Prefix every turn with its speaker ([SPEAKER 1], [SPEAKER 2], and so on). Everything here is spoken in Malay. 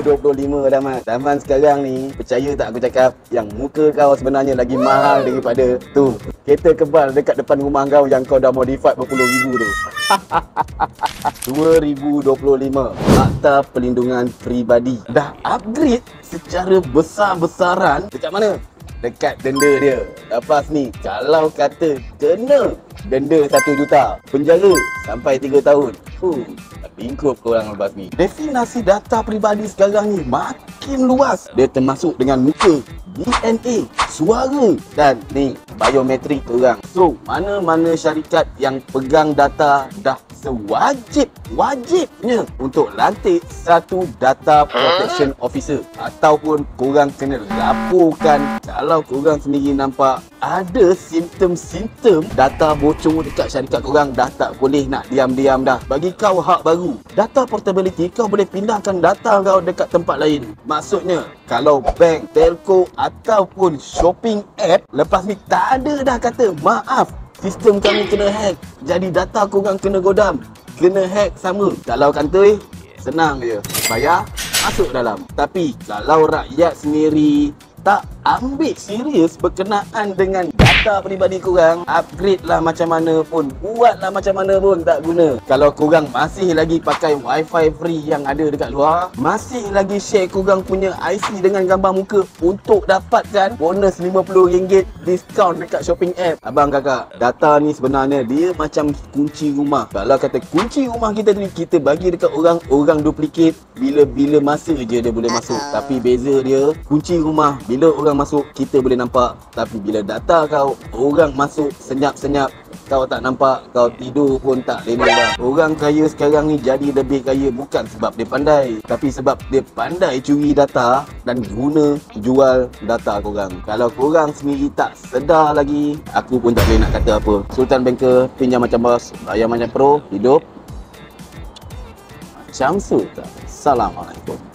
[SPEAKER 1] 2025 dah Mat. Zaman sekarang ni, percaya tak aku cakap, yang muka kau sebenarnya lagi mahal daripada tu kereta kebal dekat depan rumah kau yang kau dah modify berpuluh ribu tu. 2025, Akta Perlindungan Peribadi dah upgrade secara besar-besaran. Dekat mana? Dekat denda dia. Lepas ni, kalau kata kena denda 1 juta, penjara sampai 3 tahun. Bingkup korang lepas ni. Definasi data peribadi sekarang ni makin luas. Dia termasuk dengan muka, DNA, suara dan ni biometrik korang. So, mana-mana syarikat yang pegang data dah sewajib-wajibnya untuk lantik satu data protection officer, ataupun korang kena laporkan kalau korang sendiri nampak ada simptom-simptom data bocor dekat syarikat korang. Dah tak boleh nak diam-diam dah. Bagi kau hak baru, data portability, kau boleh pindahkan data kau dekat tempat lain. Maksudnya, kalau bank, telco ataupun shopping app lepas ni tak ada dah kata maaf, sistem kami kena hack, jadi data korang kena godam, kena hack sama. Kalau kantoi, senang je, bayar, masuk dalam. Tapi kalau rakyat sendiri tak ambil serius berkenaan dengan data peribadi korang, upgrade lah macam mana pun, buatlah macam mana pun tak guna. Kalau korang masih lagi pakai wifi free yang ada dekat luar, masih lagi share korang punya IC dengan gambar muka untuk dapatkan bonus RM50 diskaun dekat shopping app. Abang kakak, data ni sebenarnya dia macam kunci rumah. Kalau kata kunci rumah kita ni kita bagi dekat orang, orang duplicate, bila-bila masa je dia boleh masuk. Tapi beza dia, kunci rumah bila orang masuk kita boleh nampak, tapi bila data kau orang masuk senyap-senyap, kau tak nampak, kau tidur pun tak lena dah. Orang kaya sekarang ni jadi lebih kaya bukan sebab dia pandai, tapi sebab dia pandai curi data dan guna jual data korang. Kalau korang sendiri tak sedar lagi, aku pun tak boleh nak kata apa. Sultan Banker, pinjam macam bos, bayar macam pro, hidup macam sultan. Assalamualaikum.